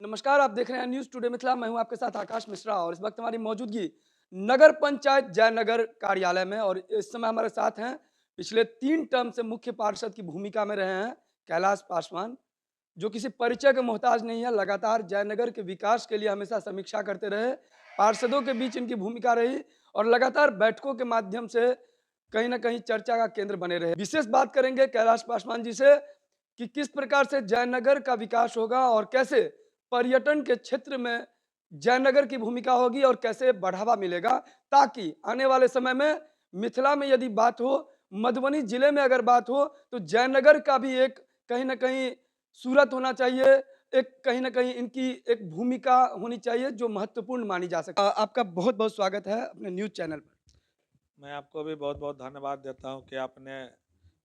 नमस्कार, आप देख रहे हैं न्यूज़ टुडे मिथिला। मैं हूं आपके साथ आकाश मिश्रा और इस वक्त हमारी मौजूदगी नगर पंचायत जयनगर कार्यालय में। और इस समय हमारे साथ हैं पिछले 3 टर्म से मुख्य पार्षद की भूमिका में रहे हैं कैलाश पासवान, जो किसी परिचय के मोहताज नहीं है। लगातार जयनगर के विकास के लिए हमेशा समीक्षा करते रहे। पार्षदों के बीच इनकी भूमिका रही और लगातार बैठकों के माध्यम से कहीं ना कहीं चर्चा का केंद्र बने रहे। विशेष बात करेंगे कैलाश पासवान जी से कि किस प्रकार से जयनगर का विकास होगा और कैसे पर्यटन के क्षेत्र में जयनगर की भूमिका होगी और कैसे बढ़ावा मिलेगा, ताकि आने वाले समय में मिथिला में यदि बात हो, मधुबनी जिले में अगर बात हो, तो जयनगर का भी एक कहीं ना कहीं सूरत होना चाहिए। एक कहीं ना कहीं इनकी एक भूमिका होनी चाहिए जो महत्वपूर्ण मानी जा सकती है। आपका बहुत बहुत स्वागत है अपने न्यूज चैनल पर। मैं आपको भी बहुत-बहुत धन्यवाद देता हूँ कि आपने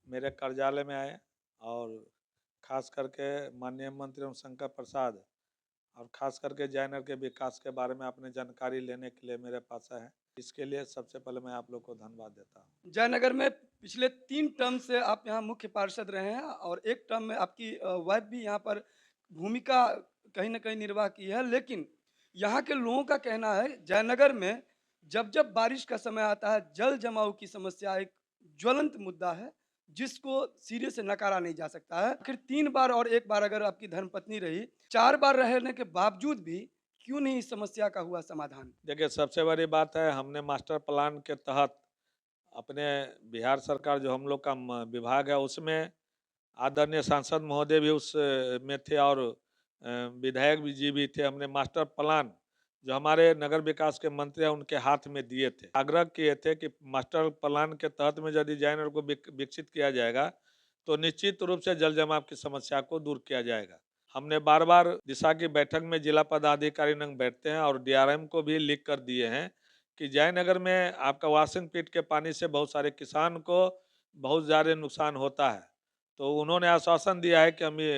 मेरे कार्यालय में आए और ख़ास करके माननीय मंत्री रविशंकर प्रसाद और ख़ास करके जयनगर के विकास के बारे में आपने जानकारी लेने के लिए मेरे पास आए हैं। इसके लिए सबसे पहले मैं आप लोग को धन्यवाद देता हूँ। जयनगर में पिछले 3 टर्म से आप यहाँ मुख्य पार्षद रहे हैं और एक टर्म में आपकी वाइफ भी यहाँ पर भूमिका कहीं न कहीं निर्वाह की है। लेकिन यहाँ के लोगों का कहना है जयनगर में जब-जब बारिश का समय आता है, जल जमाव की समस्या एक ज्वलंत मुद्दा है, जिसको सिरे से नकारा नहीं जा सकता है। आखिर 3 बार और 1 बार अगर आपकी धर्मपत्नी रही, 4 बार रहने के बावजूद भी क्यों नहीं इस समस्या का हुआ समाधान? देखिए, सबसे बड़ी बात है हमने मास्टर प्लान के तहत अपने बिहार सरकार जो हम लोग का विभाग है उसमें आदरणीय सांसद महोदय भी उस में थे और विधायक जी भी थे। हमने मास्टर प्लान जो हमारे नगर विकास के मंत्री हैं उनके हाथ में दिए थे। आग्रह किए थे कि मास्टर प्लान के तहत में यदि जयनगर को विकसित किया जाएगा तो निश्चित रूप से जल जमाव की समस्या को दूर किया जाएगा। हमने बार बार दिशा की बैठक में जिला पदाधिकारी नंग बैठते हैं और डीआरएम को भी लिख कर दिए हैं कि जयनगर में आपका वाशिंग पिट के पानी से बहुत सारे किसान को बहुत ज़्यादा नुकसान होता है। तो उन्होंने आश्वासन दिया है कि हम ये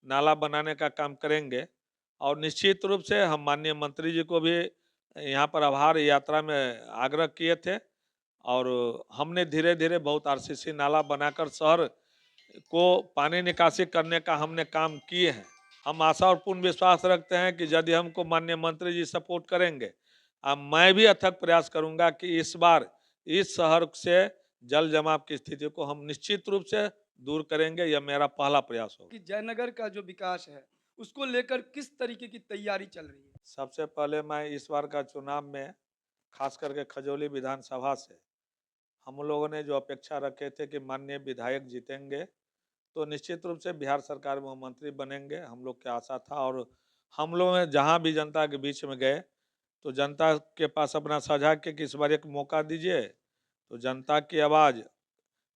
नाला बनाने का काम करेंगे और निश्चित रूप से हम माननीय मंत्री जी को भी यहाँ पर आभार यात्रा में आग्रह किए थे और हमने धीरे धीरे बहुत आरसीसी नाला बनाकर शहर को पानी निकासी करने का हमने काम किए हैं। हम आशा और पूर्ण विश्वास रखते हैं कि यदि हमको माननीय मंत्री जी सपोर्ट करेंगे, अब मैं भी अथक प्रयास करूंगा कि इस बार इस शहर से जल जमाव की स्थिति को हम निश्चित रूप से दूर करेंगे। यह मेरा पहला प्रयास होगा। कि जयनगर का जो विकास है, उसको लेकर किस तरीके की तैयारी चल रही है? सबसे पहले मैं इस बार का चुनाव में खास करके खजौली विधानसभा से हम लोगों ने जो अपेक्षा रखे थे कि माननीय विधायक जीतेंगे तो निश्चित रूप से बिहार सरकार में वो मंत्री बनेंगे, हम लोग की आशा था। और हम लोग ने जहाँ भी जनता के बीच में गए तो जनता के पास अपना साझा किया कि इस बार एक मौका दीजिए। तो जनता की आवाज़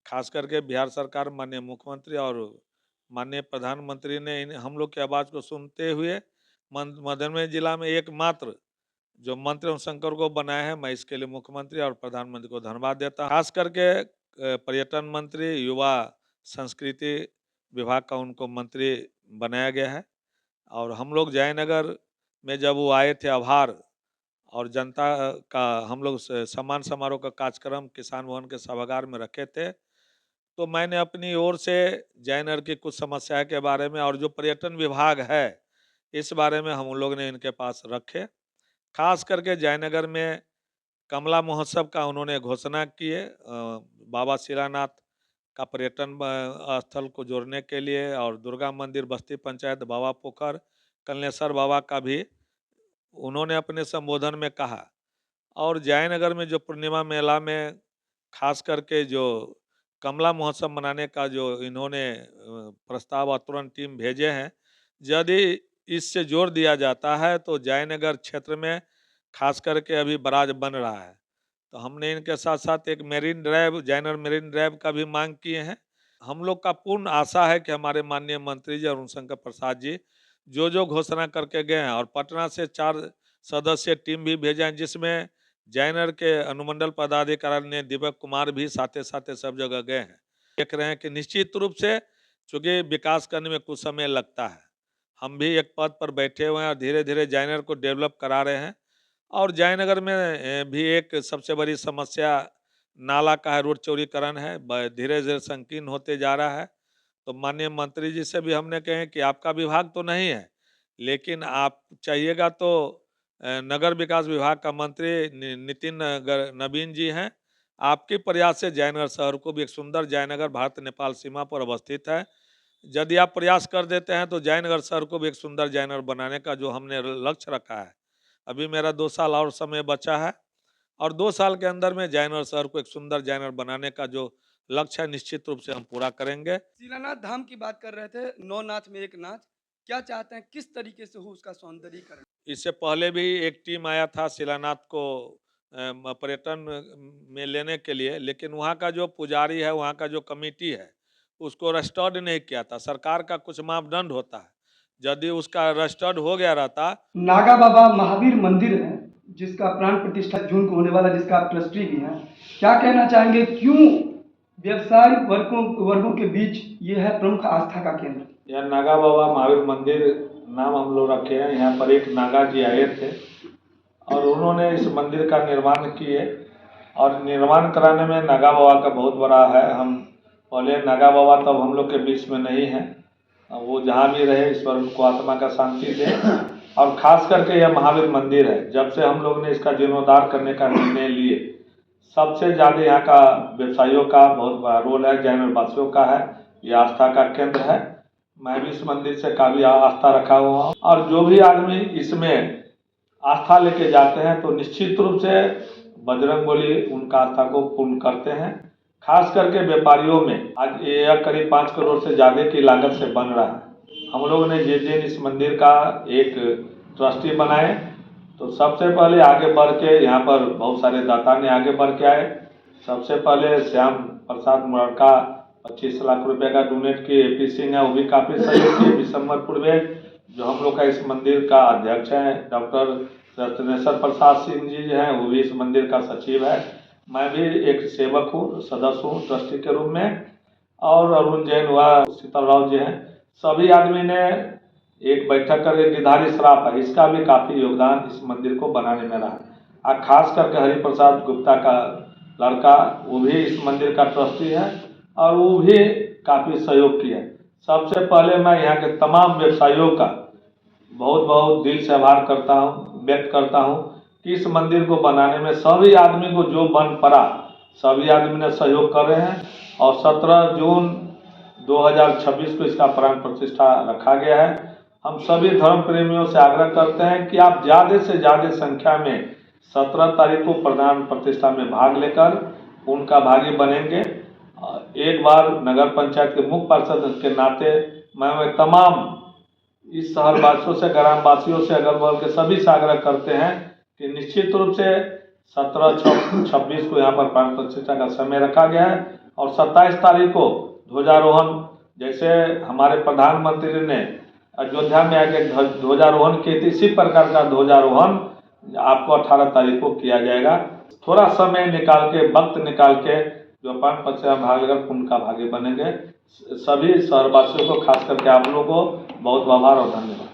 खास करके बिहार सरकार माननीय मुख्यमंत्री और माननीय प्रधानमंत्री ने हम लोग की आवाज़ को सुनते हुए मधुबनी जिला में एकमात्र जो मंत्री शंकर को बनाए हैं, मैं इसके लिए मुख्यमंत्री और प्रधानमंत्री को धन्यवाद देता हूं। खास करके पर्यटन मंत्री युवा संस्कृति विभाग का उनको मंत्री बनाया गया है। और हम लोग जयनगर में जब वो आए थे आभार और जनता का हम लोग सम्मान समारोह का कार्यक्रम किसान भवन के सभागार में रखे थे, तो मैंने अपनी ओर से जयनगर की कुछ समस्या के बारे में और जो पर्यटन विभाग है इस बारे में हम लोग ने इनके पास रखे। खास करके जयनगर में कमला महोत्सव का उन्होंने घोषणा किए, बाबा शिलानाथ का पर्यटन स्थल को जोड़ने के लिए और दुर्गा मंदिर बस्ती पंचायत बाबा पोखर कल्लेश्वर बाबा का भी उन्होंने अपने संबोधन में कहा। और जयनगर में जो पूर्णिमा मेला में खास करके जो कमला महोत्सव मनाने का जो इन्होंने प्रस्ताव और तुरंत टीम भेजे हैं, यदि इससे जोड़ दिया जाता है तो जयनगर क्षेत्र में खास करके अभी बराज बन रहा है। तो हमने इनके साथ साथ एक marine drive Jaynagar marine drive का भी मांग किए हैं। हम लोग का पूर्ण आशा है कि हमारे माननीय मंत्री जी अरुण शंकर प्रसाद जी जो जो घोषणा करके गए हैं और पटना से 4 सदस्यीय टीम भी भेजे हैं जिसमें जयनगर के अनुमंडल पदाधिकारी ने दीपक कुमार भी साथे साथे सब जगह गए हैं। देख रहे हैं कि निश्चित रूप से चूंकि विकास करने में कुछ समय लगता है, हम भी एक पद पर बैठे हुए हैं और धीरे धीरे जयनगर को डेवलप करा रहे हैं। और जयनगर में भी एक सबसे बड़ी समस्या नाला का है, रोड चौड़ीकरण है, धीरे धीरे संकीर्ण होते जा रहा है। तो माननीय मंत्री जी से भी हमने कहे कि आपका विभाग तो नहीं है लेकिन आप चाहिएगा तो नगर विकास विभाग का मंत्री नितिन नवीन जी हैं। आपके प्रयास से जयनगर शहर को भी एक सुंदर, जयनगर भारत नेपाल सीमा पर अवस्थित है, यदि आप प्रयास कर देते हैं तो जयनगर शहर को भी एक सुंदर जयनगर बनाने का जो हमने लक्ष्य रखा है, अभी मेरा 2 साल और समय बचा है और 2 साल के अंदर में जयनगर शहर को एक सुंदर जयनगर बनाने का जो लक्ष्य है निश्चित रूप से हम पूरा करेंगे। शिलानाथ धाम की बात कर रहे थे, नौ नाथ में एक नाथ, क्या चाहते हैं किस तरीके से हो उसका सौंदर्यीकरण? इससे पहले भी एक टीम आया था शिलानाथ को पर्यटन में लेने के लिए, लेकिन वहाँ का जो पुजारी है, वहाँ का जो कमेटी है, उसको रजिस्टर्ड नहीं किया था। सरकार का कुछ मापदंड होता है, यदि उसका रजिस्टर्ड हो गया रहता। नागा बाबा महावीर मंदिर है जिसका प्राण प्रतिष्ठा जून को होने वाला, जिसका आप ट्रस्टी भी हैं, क्या कहना चाहेंगे, क्यों व्यवसायिक वर्गों के बीच ये है प्रमुख आस्था का केंद्र? यह नागा बाबा महावीर मंदिर नाम हम लोग रखे हैं। यहाँ पर एक नागा जी आए थे और उन्होंने इस मंदिर का निर्माण किए और निर्माण कराने में नागा बाबा का बहुत बड़ा है। हम पहले नागा बाबा तब हम लोग के बीच में नहीं है, वो जहाँ भी रहे ईश्वर उनको आत्मा का शांति दे। और खास करके यह महावीर मंदिर है, जब से हम लोग ने इसका जीर्णोद्धार करने का निर्णय लिए, सबसे ज़्यादा यहाँ का व्यवसायियों का बहुत बड़ा रोल है, जैन वासियों का है, ये आस्था का केंद्र है। मैं भी इस मंदिर से काफ़ी आस्था रखा हुआ हूँ और जो भी आदमी इसमें आस्था लेके जाते हैं तो निश्चित रूप से बजरंगबली उनका आस्था को पूर्ण करते हैं। खास करके व्यापारियों में आज यह करीब 5 करोड़ से ज़्यादा की लागत से बन रहा है। हम लोग ने जिस दिन इस मंदिर का एक ट्रस्टी बनाए तो सबसे पहले आगे बढ़ के यहाँ पर बहुत सारे दाता ने आगे बढ़ के आए। सबसे पहले श्याम प्रसाद मुरड़का 25 लाख रुपए का डोनेट किए। AP सिंह है, वो भी काफ़ी सहयोग किए। विशंबर पूर्वे जो हम लोग का इस मंदिर का अध्यक्ष हैं डॉक्टर रत्नेश्वर प्रसाद सिंह जी हैं, वो भी इस मंदिर का सचिव है। मैं भी एक सेवक हूँ, सदस्य हूँ ट्रस्टी के रूप में। और अरुण जैन हुआ, शीतल राव जी हैं, सभी आदमी ने एक बैठक करके गिरधारी श्राप है, इसका भी काफ़ी योगदान इस मंदिर को बनाने में रहा। और खास करके हरिप्रसाद गुप्ता का लड़का, वो भी इस मंदिर का ट्रस्टी है और वो भी काफ़ी सहयोग किया। सबसे पहले मैं यहाँ के तमाम व्यवसायियों का बहुत बहुत दिल से आभार करता हूँ, व्यक्त करता हूँ कि इस मंदिर को बनाने में सभी आदमी को जो बन पड़ा, सभी आदमी ने सहयोग कर रहे हैं। और 17 जून 2026 को इसका प्राण प्रतिष्ठा रखा गया है। हम सभी धर्म प्रेमियों से आग्रह करते हैं कि आप ज़्यादा से ज़्यादा संख्या में 17 तारीख को प्राण प्रतिष्ठा में भाग लेकर उनका भागी बनेंगे। एक बार नगर पंचायत के मुख्य पार्षद के नाते मैं तमाम इस शहर वासियों से, ग्राम वासियों से, अगल बगल के सभी से आग्रह करते हैं कि निश्चित रूप से 17-26 को यहाँ पर प्राण प्रतिष्ठा का समय रखा गया है और 27 तारीख को ध्वजारोहण, जैसे हमारे प्रधानमंत्री ने अयोध्या में आके ध्वजारोहण किए थे, इसी प्रकार का ध्वजारोहण आपको 18 तारीख को किया जाएगा। थोड़ा समय निकाल के, वक्त निकाल के जो प्राण प्रतिष्ठा में भाग लेकर पुण्य का भागी बनेंगे। सभी शहरवासियों को, खास करके आप लोगों को बहुत आभार और धन्यवाद।